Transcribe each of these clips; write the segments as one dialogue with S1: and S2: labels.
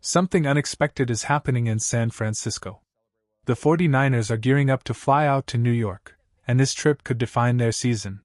S1: Something unexpected is happening in San Francisco. The 49ers are gearing up to fly out to New York, and this trip could define their season.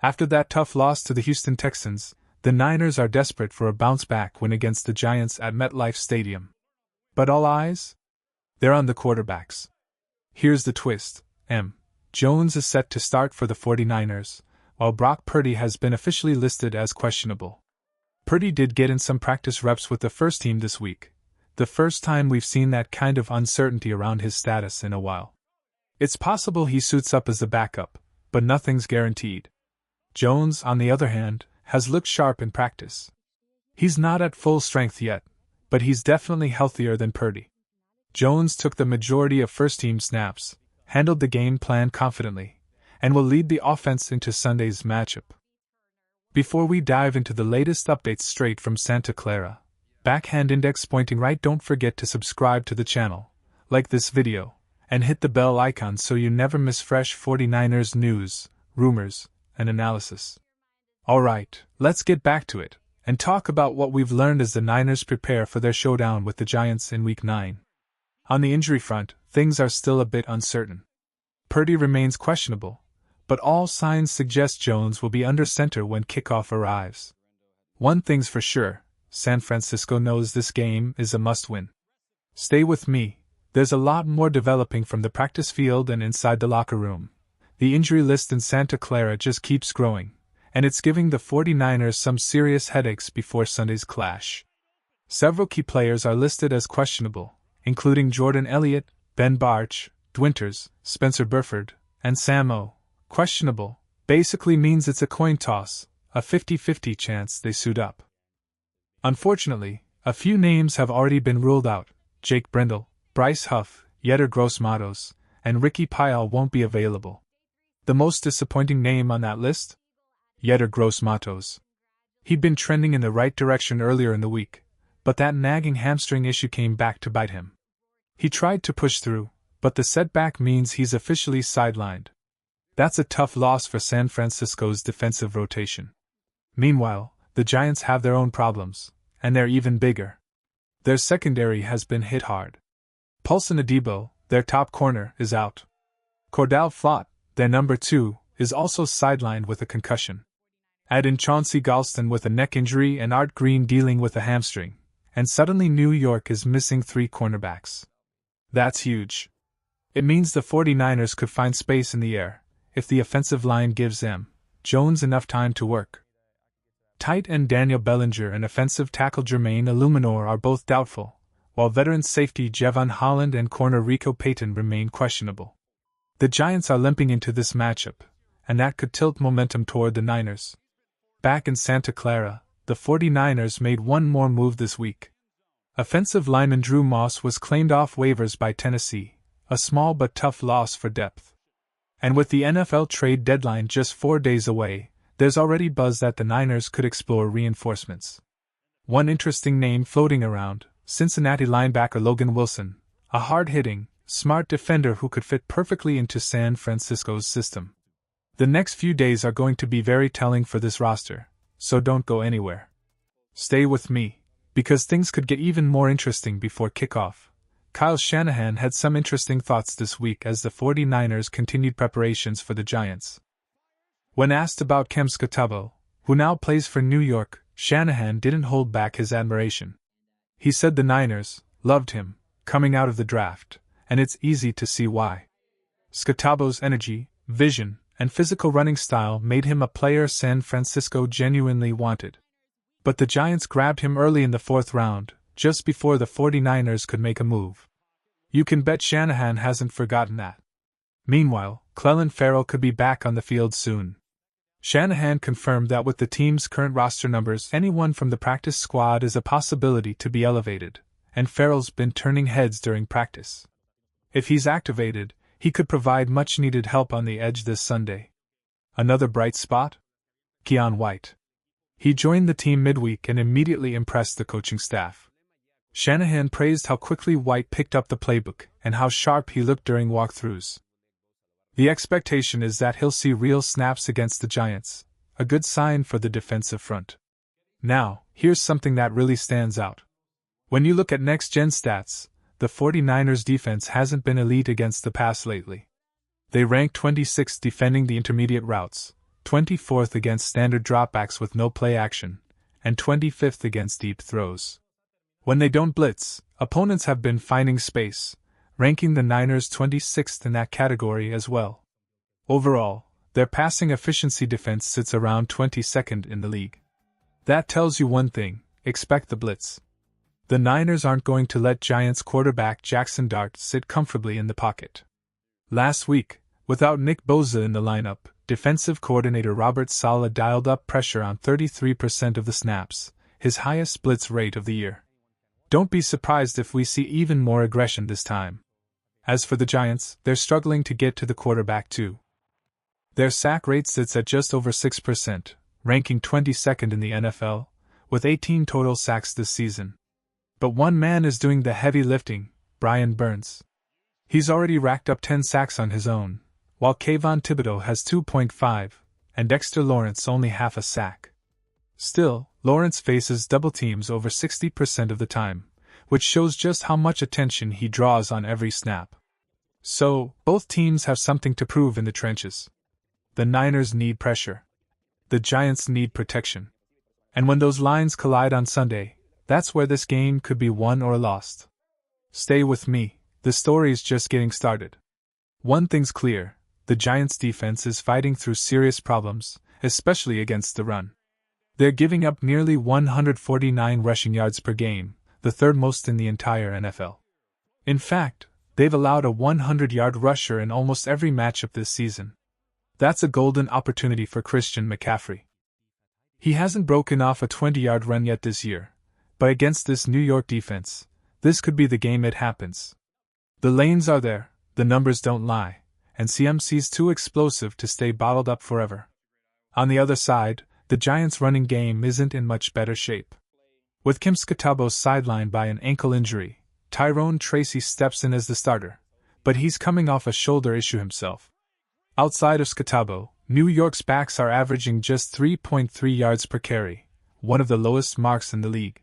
S1: After that tough loss to the Houston Texans, the Niners are desperate for a bounce-back win against the Giants at MetLife Stadium. But all eyes? They're on the quarterbacks. Here's the twist. Jones is set to start for the 49ers, while Brock Purdy has been officially listed as questionable. Purdy did get in some practice reps with the first team this week, the first time we've seen that kind of uncertainty around his status in a while. It's possible he suits up as the backup, but nothing's guaranteed. Jones, on the other hand, has looked sharp in practice. He's not at full strength yet, but he's definitely healthier than Purdy. Jones took the majority of first-team snaps, handled the game plan confidently, and will lead the offense into Sunday's matchup. Before we dive into the latest updates straight from Santa Clara, backhand index pointing right, don't forget to subscribe to the channel, like this video, and hit the bell icon so you never miss fresh 49ers news, rumors, and analysis. Alright, let's get back to it, and talk about what we've learned as the Niners prepare for their showdown with the Giants in Week 9. On the injury front, things are still a bit uncertain. Purdy remains questionable, but all signs suggest Jones will be under center when kickoff arrives. One thing's for sure, San Francisco knows this game is a must-win. Stay with me, there's a lot more developing from the practice field and inside the locker room. The injury list in Santa Clara just keeps growing, and it's giving the 49ers some serious headaches before Sunday's clash. Several key players are listed as questionable, including Jordan Elliott, Ben Bartch, Dwinters, Spencer Burford, and Sam O. Questionable basically means it's a coin toss, a 50-50 chance they suit up. Unfortunately, a few names have already been ruled out. Jake Brendel, Bryce Huff, Yetur Gross-Matos, and Ricky Pyle won't be available. The most disappointing name on that list? Yetur Gross-Matos. He'd been trending in the right direction earlier in the week, but that nagging hamstring issue came back to bite him. He tried to push through, but the setback means he's officially sidelined. That's a tough loss for San Francisco's defensive rotation. Meanwhile, the Giants have their own problems, and they're even bigger. Their secondary has been hit hard. Paulson Adebo, their top corner, is out. Cordell Flott, their number 2, is also sidelined with a concussion. Add in Chauncey Galston with a neck injury and Art Green dealing with a hamstring, and suddenly New York is missing 3 cornerbacks. That's huge. It means the 49ers could find space in the air, if the offensive line gives Jones enough time to work. Tight end Daniel Bellinger and offensive tackle Jermaine Illuminor are both doubtful, while veteran safety Jevon Holland and corner Rico Payton remain questionable. The Giants are limping into this matchup, and that could tilt momentum toward the Niners. Back in Santa Clara, the 49ers made one more move this week. Offensive lineman Drew Moss was claimed off waivers by Tennessee, a small but tough loss for depth. And with the NFL trade deadline just 4 days away, there's already buzz that the Niners could explore reinforcements. One interesting name floating around, Cincinnati linebacker Logan Wilson, a hard-hitting, smart defender who could fit perfectly into San Francisco's system. The next few days are going to be very telling for this roster, so don't go anywhere. Stay with me, because things could get even more interesting before kickoff. Kyle Shanahan had some interesting thoughts this week as the 49ers continued preparations for the Giants. When asked about Kem Scatabo, who now plays for New York, Shanahan didn't hold back his admiration. He said the Niners loved him coming out of the draft, and it's easy to see why. Scatabo's energy, vision, and physical running style made him a player San Francisco genuinely wanted. But the Giants grabbed him early in the 4th round, just before the 49ers could make a move. You can bet Shanahan hasn't forgotten that. Meanwhile, Clelin Ferrell could be back on the field soon. Shanahan confirmed that with the team's current roster numbers, anyone from the practice squad is a possibility to be elevated, and Ferrell's been turning heads during practice. If he's activated, he could provide much-needed help on the edge this Sunday. Another bright spot? Keion White. He joined the team midweek and immediately impressed the coaching staff. Shanahan praised how quickly White picked up the playbook and how sharp he looked during walkthroughs. The expectation is that he'll see real snaps against the Giants, a good sign for the defensive front. Now, here's something that really stands out. When you look at next-gen stats, the 49ers defense hasn't been elite against the pass lately. They rank 26th defending the intermediate routes, 24th against standard dropbacks with no play action, and 25th against deep throws. When they don't blitz, opponents have been finding space, ranking the Niners 26th in that category as well. Overall, their passing efficiency defense sits around 22nd in the league. That tells you one thing: expect the blitz. The Niners aren't going to let Giants quarterback Jackson Dart sit comfortably in the pocket. Last week, without Nick Bosa in the lineup, defensive coordinator Robert Saleh dialed up pressure on 33% of the snaps, his highest blitz rate of the year. Don't be surprised if we see even more aggression this time. As for the Giants, they're struggling to get to the quarterback too. Their sack rate sits at just over 6%, ranking 22nd in the NFL, with 18 total sacks this season. But one man is doing the heavy lifting: Brian Burns. He's already racked up 10 sacks on his own, while Kayvon Thibodeau has 2.5, and Dexter Lawrence only half a sack. Still, Lawrence faces double teams over 60% of the time, which shows just how much attention he draws on every snap. So, both teams have something to prove in the trenches. The Niners need pressure. The Giants need protection. And when those lines collide on Sunday, that's where this game could be won or lost. Stay with me, the story is just getting started. One thing's clear: the Giants' defense is fighting through serious problems, especially against the run. They're giving up nearly 149 rushing yards per game, the third most in the entire NFL. In fact, they've allowed a 100-yard rusher in almost every matchup this season. That's a golden opportunity for Christian McCaffrey. He hasn't broken off a 20-yard run yet this year, but against this New York defense, this could be the game it happens. The lanes are there, the numbers don't lie, and CMC's too explosive to stay bottled up forever. On the other side, the Giants' running game isn't in much better shape. With Kim Scatabo sidelined by an ankle injury, Tyrone Tracy steps in as the starter, but he's coming off a shoulder issue himself. Outside of Scatabo, New York's backs are averaging just 3.3 yards per carry, one of the lowest marks in the league.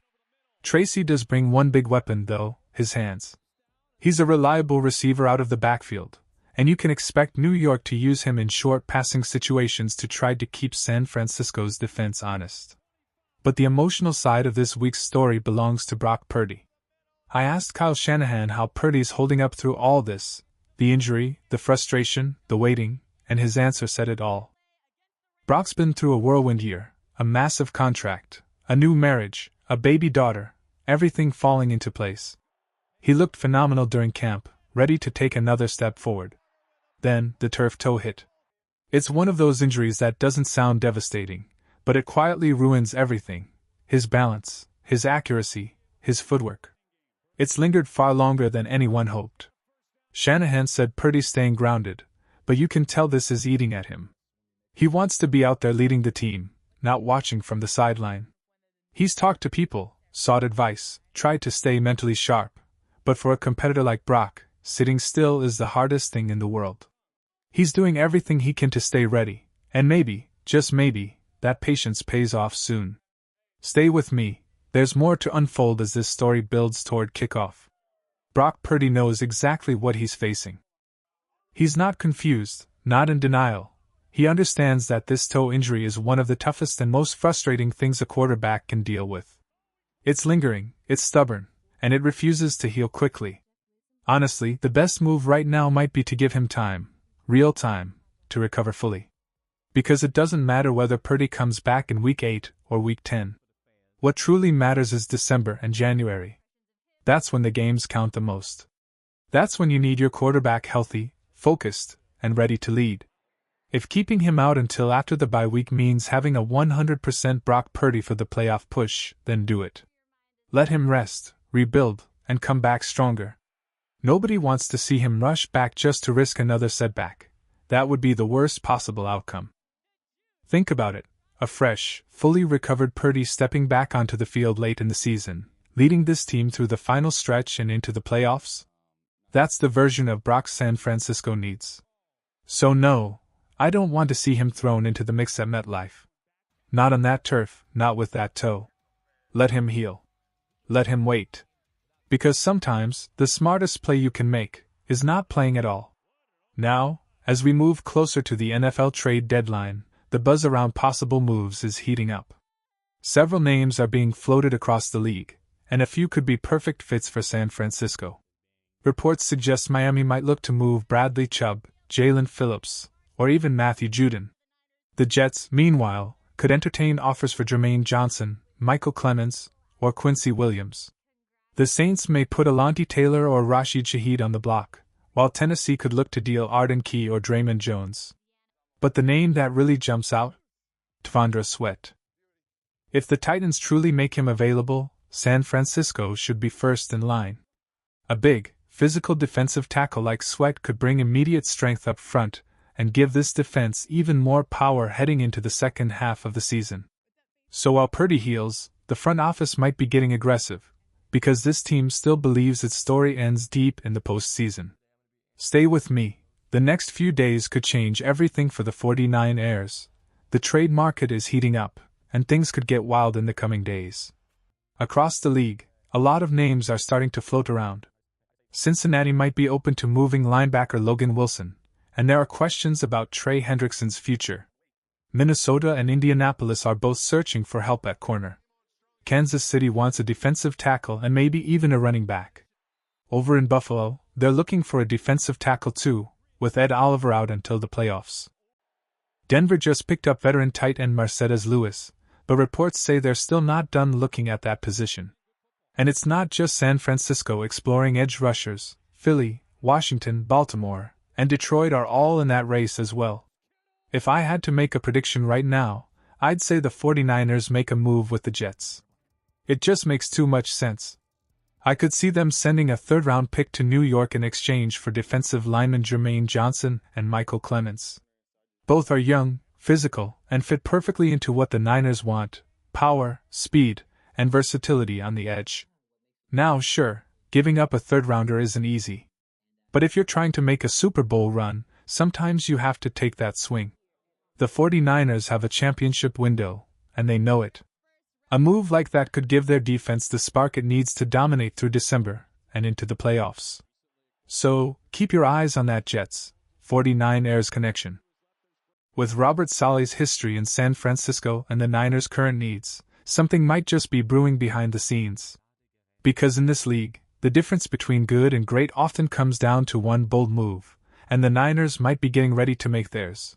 S1: Tracy does bring one big weapon though: his hands. He's a reliable receiver out of the backfield, and you can expect New York to use him in short passing situations to try to keep San Francisco's defense honest. But the emotional side of this week's story belongs to Brock Purdy. I asked Kyle Shanahan how Purdy's holding up through all this: the injury, the frustration, the waiting, and his answer said it all. Brock's been through a whirlwind year, a massive contract, a new marriage, a baby daughter, everything falling into place. He looked phenomenal during camp, ready to take another step forward. Then, the turf toe hit. It's one of those injuries that doesn't sound devastating, but it quietly ruins everything: his balance, his accuracy, his footwork. It's lingered far longer than anyone hoped. Shanahan said Purdy's staying grounded, but you can tell this is eating at him. He wants to be out there leading the team, not watching from the sideline. He's talked to people, sought advice, tried to stay mentally sharp, but for a competitor like Brock, sitting still is the hardest thing in the world. He's doing everything he can to stay ready, and maybe, just maybe, that patience pays off soon. Stay with me, there's more to unfold as this story builds toward kickoff. Brock Purdy knows exactly what he's facing. He's not confused, not in denial. He understands that this toe injury is one of the toughest and most frustrating things a quarterback can deal with. It's lingering, it's stubborn, and it refuses to heal quickly. Honestly, the best move right now might be to give him time, real time, to recover fully. Because it doesn't matter whether Purdy comes back in Week 8 or Week 10. What truly matters is December and January. That's when the games count the most. That's when you need your quarterback healthy, focused, and ready to lead. If keeping him out until after the bye week means having a 100% Brock Purdy for the playoff push, then do it. Let him rest, rebuild, and come back stronger. Nobody wants to see him rush back just to risk another setback. That would be the worst possible outcome. Think about it: a fresh, fully recovered Purdy stepping back onto the field late in the season, leading this team through the final stretch and into the playoffs? That's the version of Brock San Francisco needs. So no, I don't want to see him thrown into the mix at MetLife. Not on that turf, not with that toe. Let him heal. Let him wait. Because sometimes, the smartest play you can make is not playing at all. Now, as we move closer to the NFL trade deadline, the buzz around possible moves is heating up. Several names are being floated across the league, and a few could be perfect fits for San Francisco. Reports suggest Miami might look to move Bradley Chubb, Jalen Phillips, or even Matthew Judon. The Jets, meanwhile, could entertain offers for Jermaine Johnson, Michael Clemens, or Quincy Williams. The Saints may put Alontae Taylor or Rashid Shaheed on the block, while Tennessee could look to deal Arden Key or Draymond Jones. But the name that really jumps out? T'Vondre Sweat. If the Titans truly make him available, San Francisco should be first in line. A big, physical defensive tackle like Sweat could bring immediate strength up front and give this defense even more power heading into the second half of the season. So while Purdy heals, the front office might be getting aggressive, because this team still believes its story ends deep in the postseason. Stay with me, the next few days could change everything for the 49ers. The trade market is heating up, and things could get wild in the coming days. Across the league, a lot of names are starting to float around. Cincinnati might be open to moving linebacker Logan Wilson, and there are questions about Trey Hendrickson's future. Minnesota and Indianapolis are both searching for help at corner. Kansas City wants a defensive tackle and maybe even a running back. Over in Buffalo, they're looking for a defensive tackle too, with Ed Oliver out until the playoffs. Denver just picked up veteran tight end Mercedes Lewis, but reports say they're still not done looking at that position. And it's not just San Francisco exploring edge rushers. Philly, Washington, Baltimore, and Detroit are all in that race as well. If I had to make a prediction right now, I'd say the 49ers make a move with the Jets. It just makes too much sense. I could see them sending a third-round pick to New York in exchange for defensive lineman Jermaine Johnson and Michael Clemens. Both are young, physical, and fit perfectly into what the Niners want: power, speed, and versatility on the edge. Now, sure, giving up a third-rounder isn't easy. But if you're trying to make a Super Bowl run, sometimes you have to take that swing. The 49ers have a championship window, and they know it. A move like that could give their defense the spark it needs to dominate through December and into the playoffs. So, keep your eyes on that Jets 49ers connection. With Robert Saleh's history in San Francisco and the Niners' current needs, something might just be brewing behind the scenes. Because in this league, the difference between good and great often comes down to one bold move, and the Niners might be getting ready to make theirs.